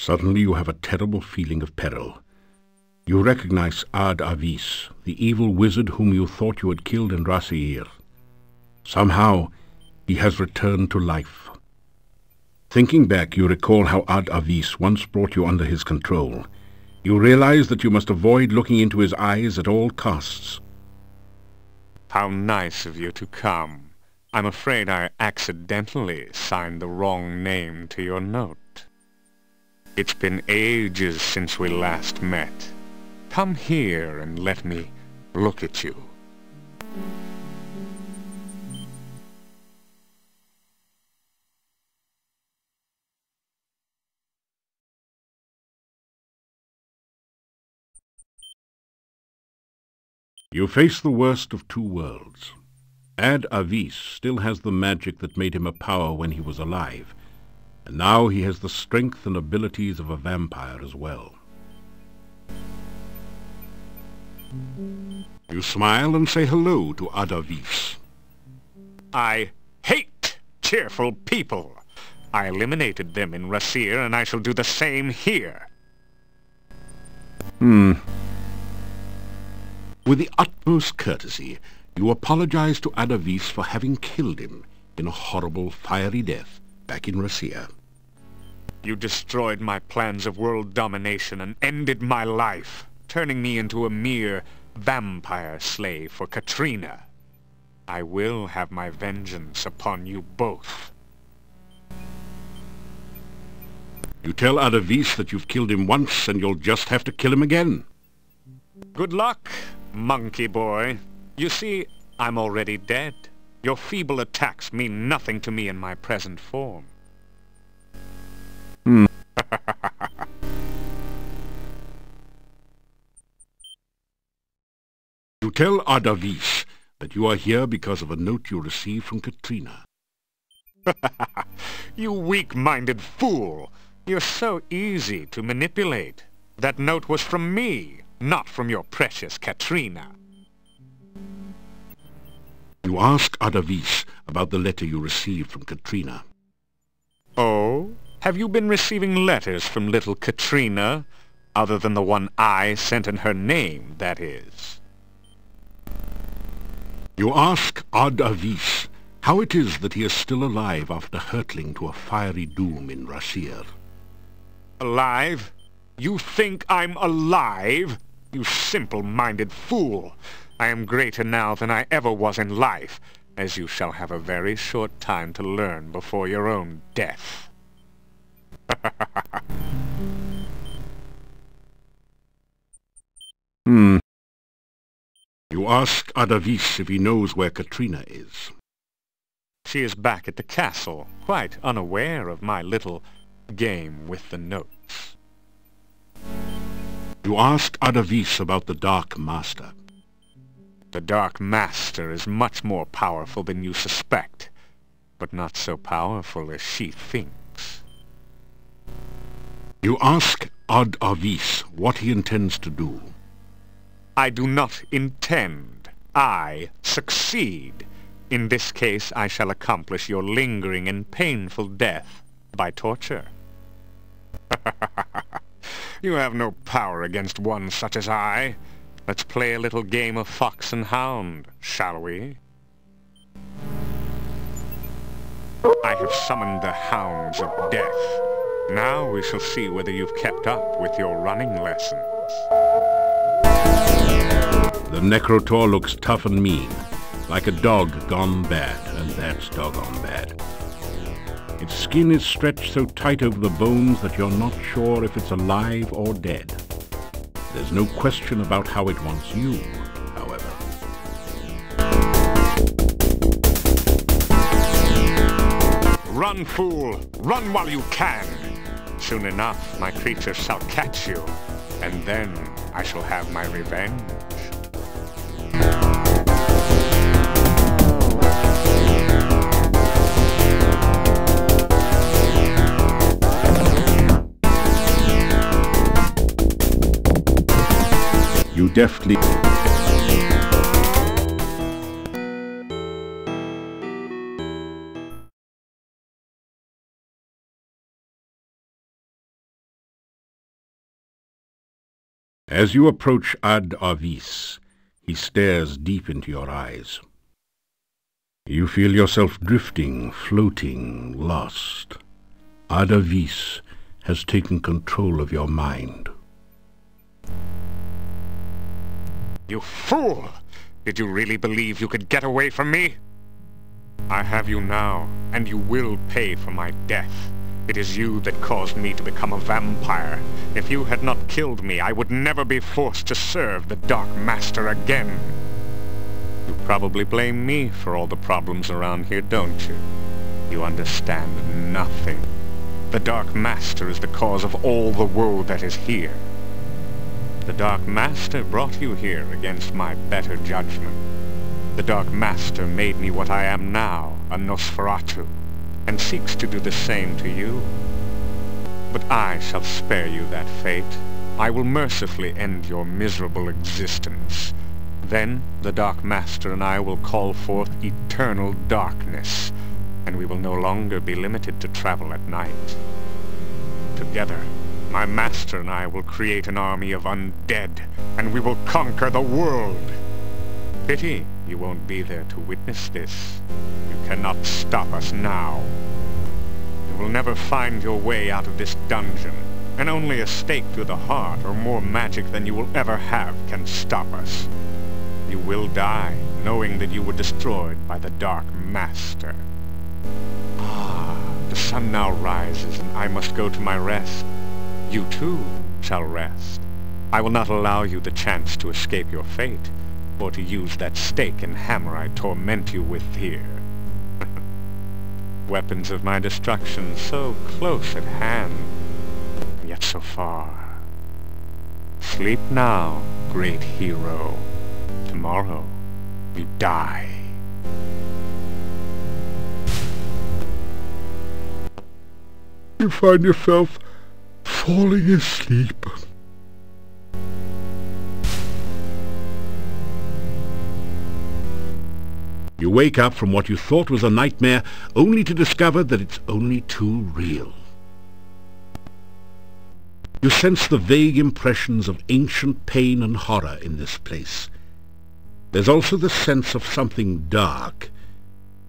Suddenly you have a terrible feeling of peril. You recognize rhys-davies, the evil wizard whom you thought you had killed in Rasir. Somehow, he has returned to life. Thinking back, you recall how rhys-davies once brought you under his control. You realize that you must avoid looking into his eyes at all costs. How nice of you to come. I'm afraid I accidentally signed the wrong name to your note. It's been ages since we last met. Come here and let me look at you. You face the worst of two worlds. Rhys-davies still has the magic that made him a power when he was alive, and now he has the strength and abilities of a vampire as well. You smile and say hello to rhys-davies. I hate cheerful people. I eliminated them in Rasir, and I shall do the same here. With the utmost courtesy, you apologize to rhys-davies for having killed him in a horrible fiery death back in Rasir. You destroyed my plans of world domination and ended my life, turning me into a mere vampire slave for Katrina. I will have my vengeance upon you both. You tell rhys-davies that you've killed him once and you'll just have to kill him again. Good luck, monkey boy. You see, I'm already dead. Your feeble attacks mean nothing to me in my present form. You tell rhys-davies that you are here because of a note you received from Katrina. You weak-minded fool! You're so easy to manipulate. That note was from me, not from your precious Katrina. You ask rhys-davies about the letter you received from Katrina. Oh? Have you been receiving letters from little Katrina? Other than the one I sent in her name, that is. You ask rhys-davies how it is that he is still alive after hurtling to a fiery doom in Rasir. Alive? You think I'm alive? You simple-minded fool! I am greater now than I ever was in life, as you shall have a very short time to learn before your own death. You ask rhys-davies if he knows where Katrina is. She is back at the castle, quite unaware of my little game with the notes. You ask rhys-davies about the Dark Master. The Dark Master is much more powerful than you suspect, but not so powerful as she thinks. You ask rhys-davies what he intends to do. I do not intend. I succeed. In this case, I shall accomplish your lingering and painful death by torture. You have no power against one such as I. Let's play a little game of fox and hound, shall we? I have summoned the hounds of death. Now we shall see whether you've kept up with your running lessons. The Narrator looks tough and mean, like a dog gone bad, and that's doggone bad. Its skin is stretched so tight over the bones that you're not sure if it's alive or dead. There's no question about how it wants you, however. Run, fool! Run while you can! Soon enough, my creature shall catch you, and then I shall have my revenge. You deftly As you approach rhys-davies, he stares deep into your eyes. You feel yourself drifting, floating, lost. Rhys-davies has taken control of your mind. You fool! Did you really believe you could get away from me? I have you now, and you will pay for my death. It is you that caused me to become a vampire. If you had not killed me, I would never be forced to serve the Dark Master again. You probably blame me for all the problems around here, don't you? You understand nothing. The Dark Master is the cause of all the woe that is here. The Dark Master brought you here against my better judgment. The Dark Master made me what I am now, a Nosferatu, and seeks to do the same to you. But I shall spare you that fate. I will mercifully end your miserable existence. Then the Dark Master and I will call forth eternal darkness, and we will no longer be limited to travel at night. Together, my master and I will create an army of undead, and we will conquer the world. Pity you won't be there to witness this. You cannot stop us now. You will never find your way out of this dungeon, and only a stake through the heart or more magic than you will ever have can stop us. You will die, knowing that you were destroyed by the Dark Master. The sun now rises, and I must go to my rest. You too shall rest. I will not allow you the chance to escape your fate, or to use that stake and hammer I torment you with here. Weapons of my destruction so close at hand, and yet so far. Sleep now, great hero. Tomorrow you die. You find yourself falling asleep. You wake up from what you thought was a nightmare, only to discover that it's only too real. You sense the vague impressions of ancient pain and horror in this place. There's also the sense of something dark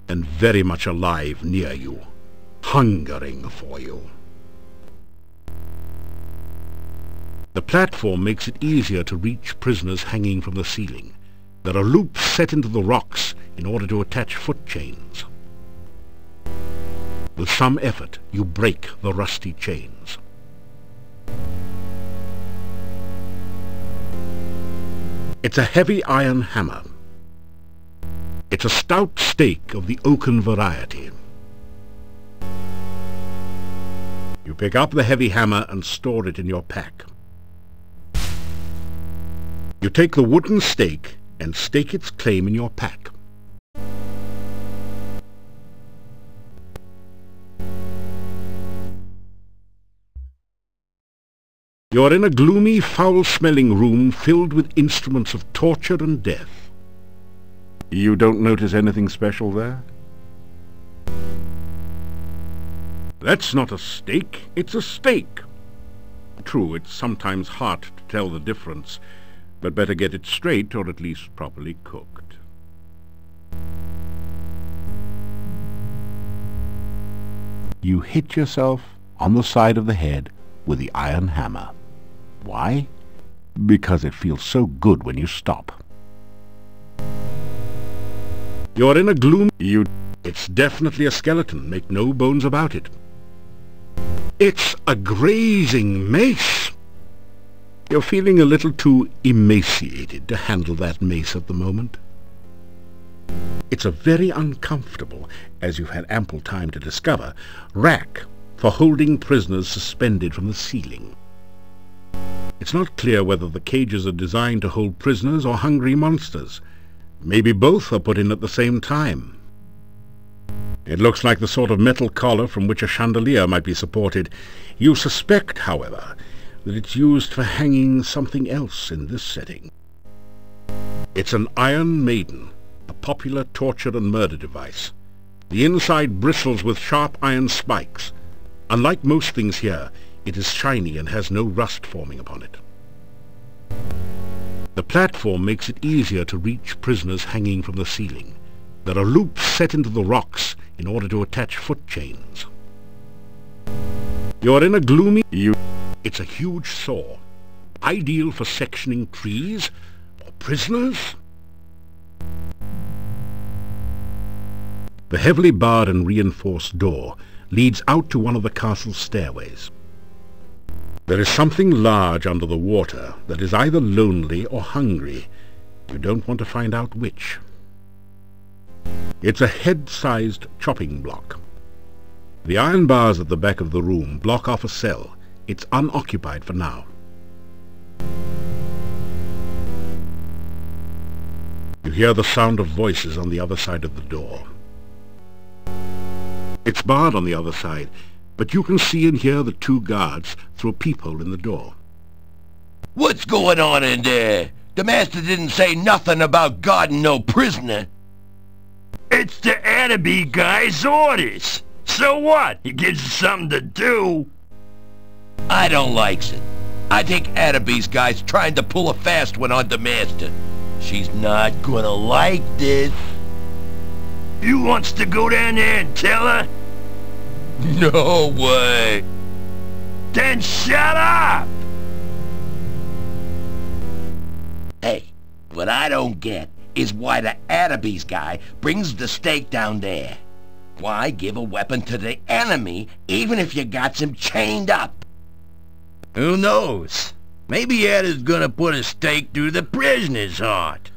and very much alive near you, hungering for you. The platform makes it easier to reach prisoners hanging from the ceiling. There are loops set into the rocks in order to attach foot chains. With some effort, you break the rusty chains. It's a heavy iron hammer. It's a stout stake of the oaken variety. You pick up the heavy hammer and store it in your pack. You take the wooden stake and stake its claim in your pack. You're in a gloomy, foul-smelling room filled with instruments of torture and death. You don't notice anything special there? That's not a stake, it's a steak. True, it's sometimes hard to tell the difference, but better get it straight or at least properly cooked. You hit yourself on the side of the head with the iron hammer. Why? Because it feels so good when you stop. You're in a gloom. It's definitely a skeleton, make no bones about it. It's a grazing mace. You're feeling a little too emaciated to handle that mace at the moment. It's a very uncomfortable, as you've had ample time to discover, rack for holding prisoners suspended from the ceiling. It's not clear whether the cages are designed to hold prisoners or hungry monsters. Maybe both are put in at the same time. It looks like the sort of metal collar from which a chandelier might be supported. You suspect, however, that it's used for hanging something else in this setting. It's an Iron Maiden, a popular torture and murder device. The inside bristles with sharp iron spikes. Unlike most things here, it is shiny and has no rust forming upon it. The platform makes it easier to reach prisoners hanging from the ceiling. There are loops set into the rocks in order to attach foot chains. You're in a gloomy... It's a huge saw, ideal for sectioning trees or prisoners. The heavily barred and reinforced door leads out to one of the castle's stairways. There is something large under the water that is either lonely or hungry. You don't want to find out which. It's a head-sized chopping block. The iron bars at the back of the room block off a cell. It's unoccupied for now. You hear the sound of voices on the other side of the door. It's barred on the other side, but you can see and hear the two guards through a peephole in the door. What's going on in there? The master didn't say nothing about guarding no prisoner. It's the Rhys-davies guy's orders. So what? He gives us something to do. I don't likes it. I think Rhys-davies guy's trying to pull a fast one on the master. She's not gonna like this. You wants to go down there and tell her? No way. Then shut up! Hey, what I don't get is why the Rhys-davies guy brings the stake down there. Why give a weapon to the enemy even if you got him chained up? Who knows? Maybe Ed is gonna put a stake through the prisoner's heart.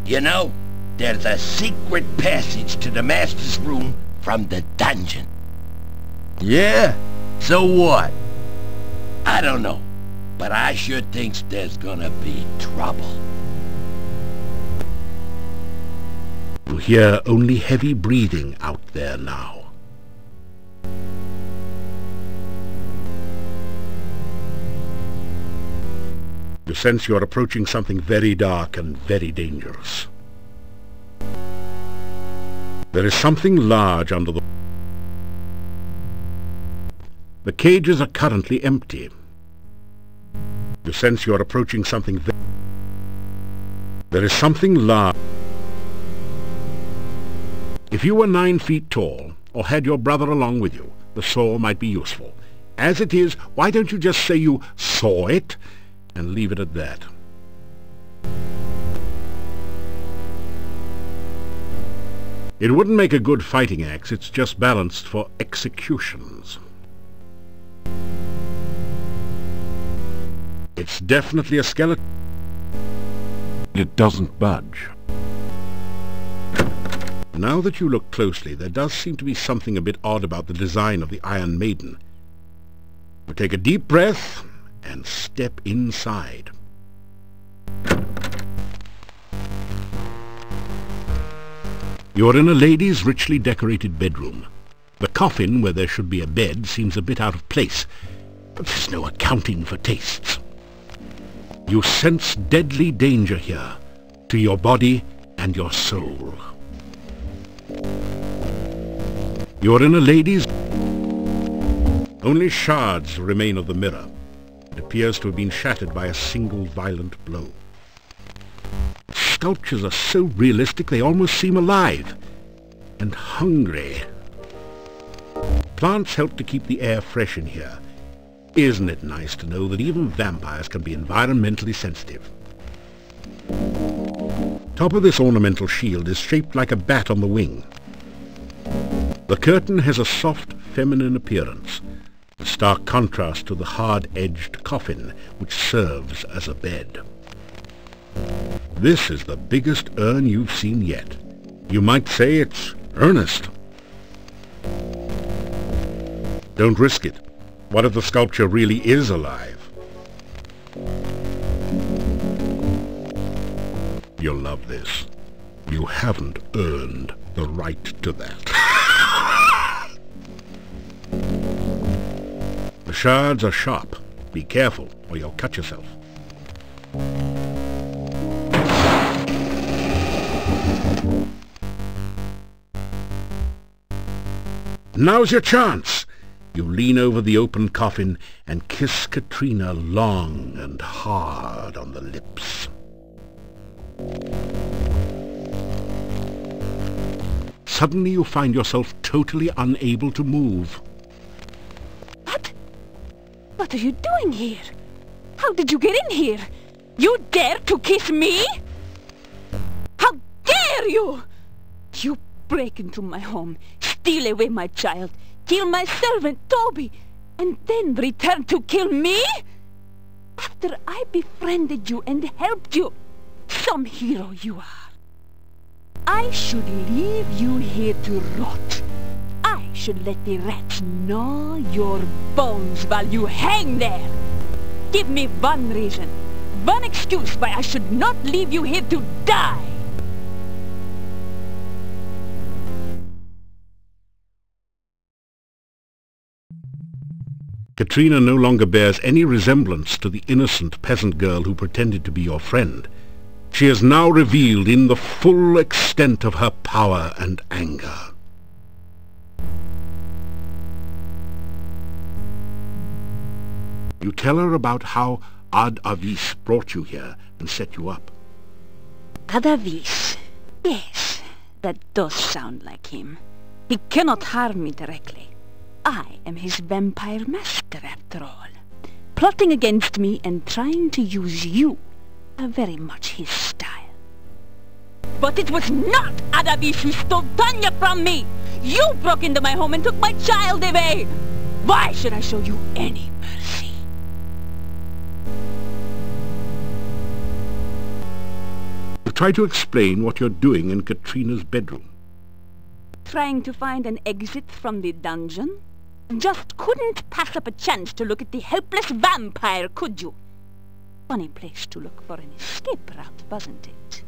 You know, there's a secret passage to the master's room from the dungeon. Yeah? So what? I don't know, but I sure thinks there's gonna be trouble. You hear only heavy breathing out there now. You sense you're approaching something very dark and very dangerous. There is something large under the... The cages are currently empty. You sense you're approaching something There is something large. If you were 9 feet tall, or had your brother along with you, the saw might be useful. As it is, why don't you just say you saw it, and leave it at that? It wouldn't make a good fighting axe, it's just balanced for executions. It's definitely a skeleton. It doesn't budge. Now that you look closely, there does seem to be something a bit odd about the design of the Iron Maiden. You take a deep breath and step inside. You're in a lady's richly decorated bedroom. The coffin, where there should be a bed, seems a bit out of place, but there's no accounting for tastes. You sense deadly danger here, to your body and your soul. You're in a lady's... Only shards remain of the mirror. It appears to have been shattered by a single violent blow. Sculptures are so realistic they almost seem alive. And hungry. Plants help to keep the air fresh in here. Isn't it nice to know that even vampires can be environmentally sensitive? Top of this ornamental shield is shaped like a bat on the wing. The curtain has a soft, feminine appearance, a stark contrast to the hard-edged coffin which serves as a bed. This is the biggest urn you've seen yet. You might say it's earnest. Don't risk it. What if the sculpture really is alive? You'll love this. You haven't earned the right to that. The shards are sharp. Be careful, or you'll cut yourself. Now's your chance. You lean over the open coffin and kiss Katrina long and hard on the lips. Suddenly you find yourself totally unable to move. What? What are you doing here? How did you get in here? You dare to kiss me? How dare you! You break into my home, steal away my child, kill my servant Toby, and then return to kill me? After I befriended you and helped you, some hero you are. I should leave you here to rot. I should let the rats gnaw your bones while you hang there. Give me one reason, one excuse why I should not leave you here to die. Katrina no longer bears any resemblance to the innocent peasant girl who pretended to be your friend. She is now revealed in the full extent of her power and anger. You tell her about how rhys-davies brought you here and set you up. Rhys-davies. Yes, that does sound like him. He cannot harm me directly. I am his vampire master, after all. Plotting against me and trying to use you are very much his style. But it was not rhys-davies who stole Tanya from me! You broke into my home and took my child away! Why should I show you any mercy? You try to explain what you're doing in Katrina's bedroom. Trying to find an exit from the dungeon? Just couldn't pass up a chance to look at the helpless vampire, could you? Funny place to look for an escape route, wasn't it?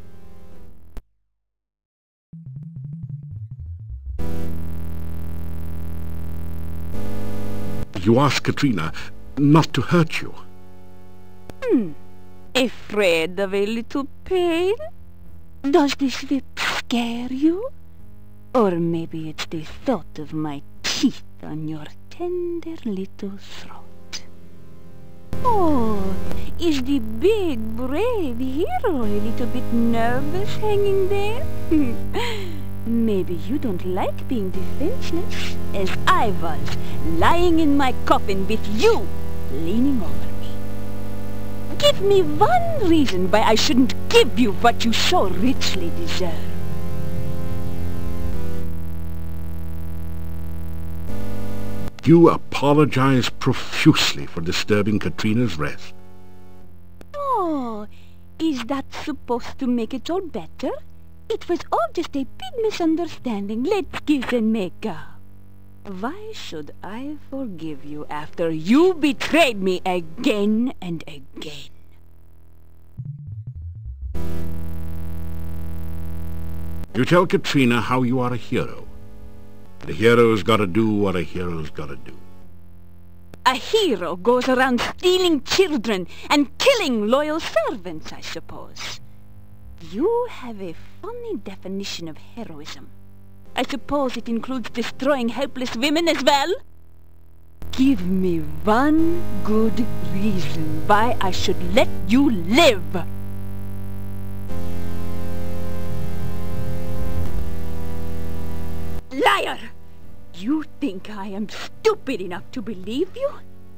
You ask Katrina not to hurt you. Afraid of a little pain? Does this whip scare you? Or maybe it's the thought of my teeth on your tender little throat. Oh, is the big, brave hero a little bit nervous hanging there? Maybe you don't like being defenseless, as I was, lying in my coffin with you leaning over me. Give me one reason why I shouldn't give you what you so richly deserve. You apologize profusely for disturbing Katrina's rest. Oh, is that supposed to make it all better? It was all just a big misunderstanding. Let's kiss and make up. Why should I forgive you after you betrayed me again and again? You tell Katrina how you are a hero. The hero's gotta do what a hero's gotta do. A hero goes around stealing children and killing loyal servants, I suppose. You have a funny definition of heroism. I suppose it includes destroying helpless women as well? Give me one good reason why I should let you live. Liar! You think I am stupid enough to believe you?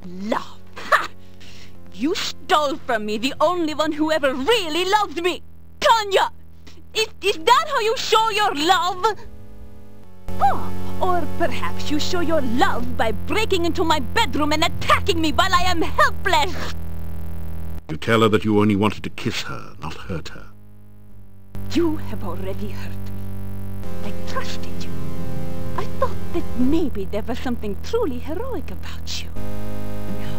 Love! Ha! You stole from me the only one who ever really loved me! Tanya! Is that how you show your love? Oh, or perhaps you show your love by breaking into my bedroom and attacking me while I am helpless! You tell her that you only wanted to kiss her, not hurt her. You have already hurt me. I trusted you. I thought that maybe there was something truly heroic about you. No,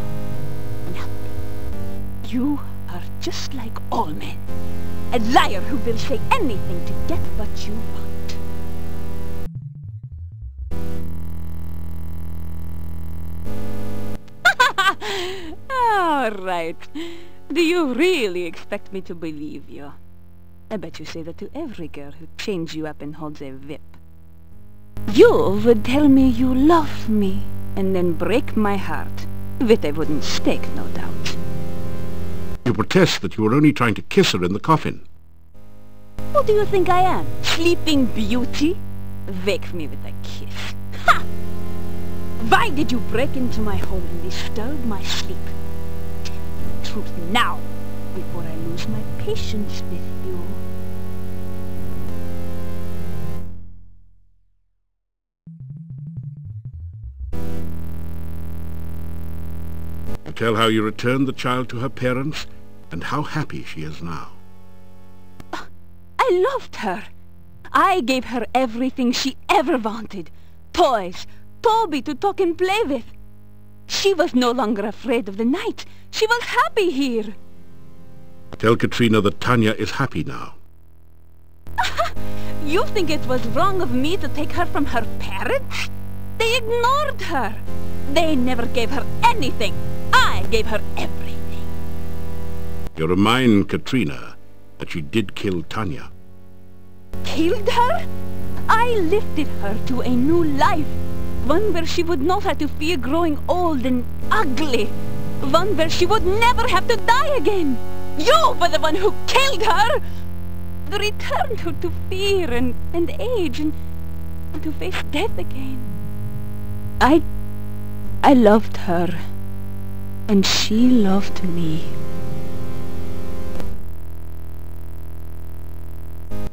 nothing. You are just like all men. A liar who will say anything to get what you want. All right. Do you really expect me to believe you? I bet you say that to every girl who chains you up and holds a whip. You would tell me you love me, and then break my heart, with a wooden stake, no doubt. You protest that you were only trying to kiss her in the coffin. Who do you think I am? Sleeping Beauty? Wake me with a kiss. Ha! Why did you break into my home and disturb my sleep? Tell me the truth now, before I lose my patience with you. You tell how you returned the child to her parents, and how happy she is now. I loved her. I gave her everything she ever wanted. Toys, Toby to talk and play with. She was no longer afraid of the night. She was happy here. Tell Katrina that Tanya is happy now. You think it was wrong of me to take her from her parents? They ignored her. They never gave her anything. I gave her everything. You remind Katrina that she did kill Tanya. Killed her? I lifted her to a new life. One where she would not have to fear growing old and ugly. One where she would never have to die again. You were the one who killed her! Returned her to fear and age and to face death again. I loved her, and she loved me.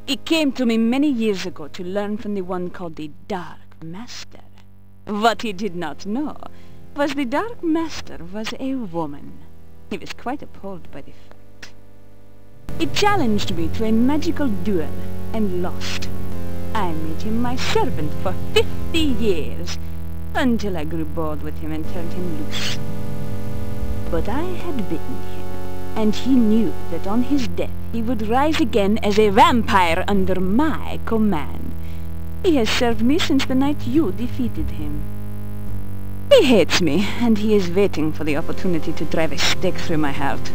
It came to me many years ago to learn from the one called the Dark Master. What he did not know was the Dark Master was a woman. He was quite appalled by the fact. He challenged me to a magical duel and lost. I made him my servant for 50 years, until I grew bored with him and turned him loose. But I had bitten him, and he knew that on his death he would rise again as a vampire under my command. He has served me since the night you defeated him. He hates me, and he is waiting for the opportunity to drive a stake through my heart.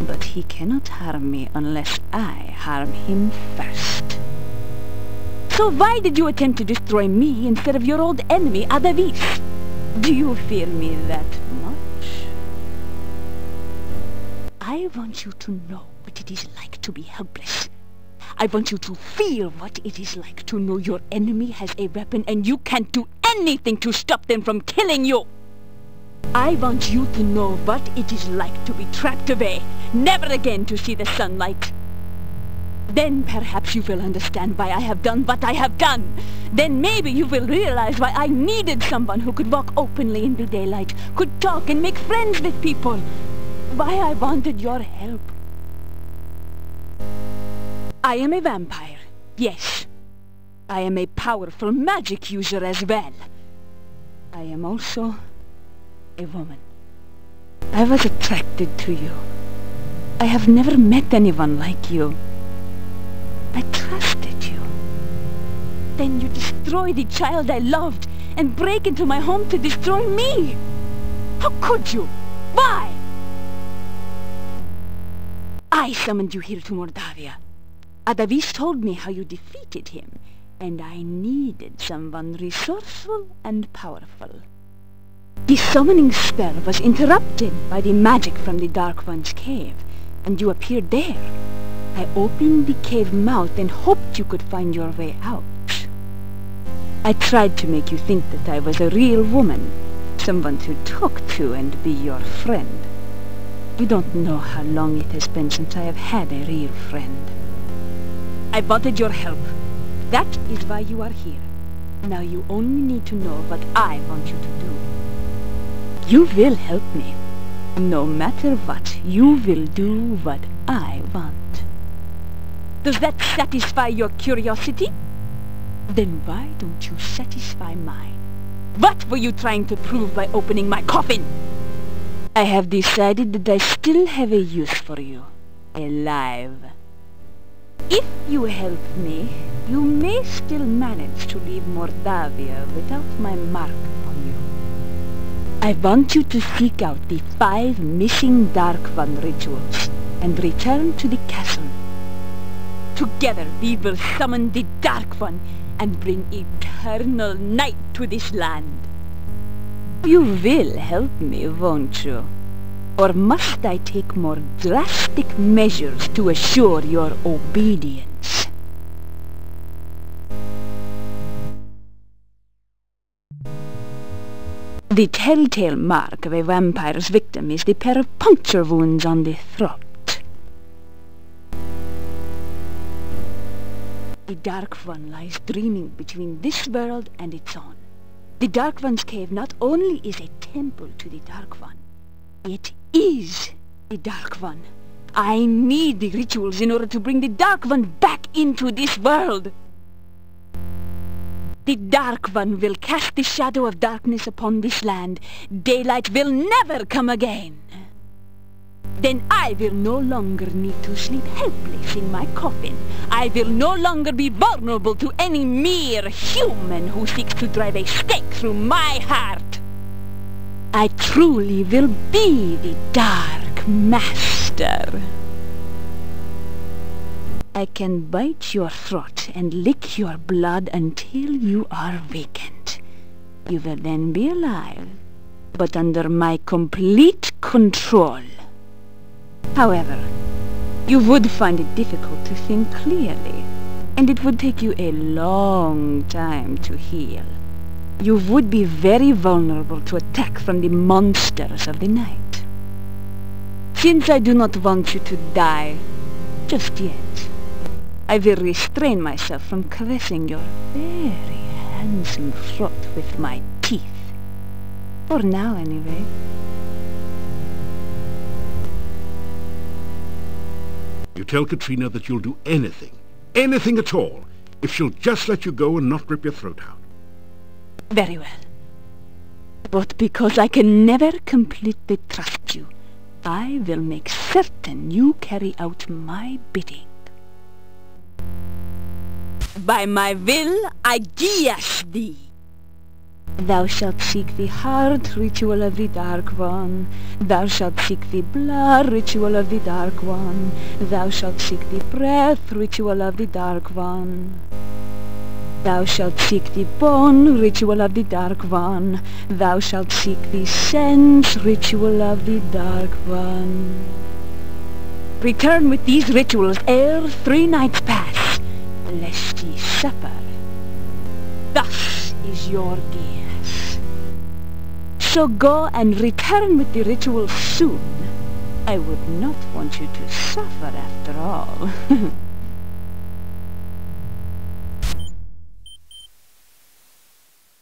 But he cannot harm me unless I harm him first. So why did you attempt to destroy me instead of your old enemy, rhys-davies? Do you fear me that much? I want you to know what it is like to be helpless. I want you to feel what it is like to know your enemy has a weapon and you can't do anything to stop them from killing you. I want you to know what it is like to be trapped away, never again to see the sunlight. Then perhaps you will understand why I have done what I have done. Then maybe you will realize why I needed someone who could walk openly in the daylight, could talk and make friends with people. Why I wanted your help. I am a vampire, yes. I am a powerful magic user as well. I am also a woman. I was attracted to you. I have never met anyone like you. I trusted you. Then you destroy the child I loved and break into my home to destroy me. How could you? Why? I summoned you here to Mordavia. rhys-davies told me how you defeated him, and I needed someone resourceful and powerful. The summoning spell was interrupted by the magic from the Dark One's cave, and you appeared there. I opened the cave mouth and hoped you could find your way out. I tried to make you think that I was a real woman, someone to talk to and be your friend. You don't know how long it has been since I have had a real friend. I wanted your help. That is why you are here. Now you only need to know what I want you to do. You will help me. No matter what, you will do what I want. Does that satisfy your curiosity? Then why don't you satisfy mine? What were you trying to prove by opening my coffin? I have decided that I still have a use for you. Alive. If you help me, you may still manage to leave Mordavia without my mark on you. I want you to seek out the 5 missing Dark One rituals and return to the castle. Together we will summon the Dark One and bring eternal night to this land. You will help me, won't you? Or must I take more drastic measures to assure your obedience? The telltale mark of a vampire's victim is the pair of puncture wounds on the throat. The Dark One lies dreaming between this world and its own. The Dark One's cave not only is a temple to the Dark One, it is the Dark One. I need the rituals in order to bring the Dark One back into this world. The Dark One will cast the shadow of darkness upon this land. Daylight will never come again. Then I will no longer need to sleep helpless in my coffin. I will no longer be vulnerable to any mere human who seeks to drive a stake through my heart. I truly will be the Dark Master. I can bite your throat and lick your blood until you are weakened. You will then be alive, but under my complete control. However, you would find it difficult to think clearly, and it would take you a long time to heal. You would be very vulnerable to attack from the monsters of the night. Since I do not want you to die just yet, I will restrain myself from caressing your very handsome throat with my teeth. For now, anyway. You tell Katrina that you'll do anything at all, if she'll just let you go and not rip your throat out. Very well. But because I can never completely trust you, I will make certain you carry out my bidding. By my will, I guias thee. Thou shalt seek the heart ritual of the Dark One. Thou shalt seek the blood ritual of the Dark One. Thou shalt seek the breath ritual of the Dark One. Thou shalt seek the bone ritual of the Dark One. Thou shalt seek the sense ritual of the Dark One. Return with these rituals ere 3 nights pass, lest ye suffer. Thus is your guess. So go and return with the rituals soon. I would not want you to suffer after all.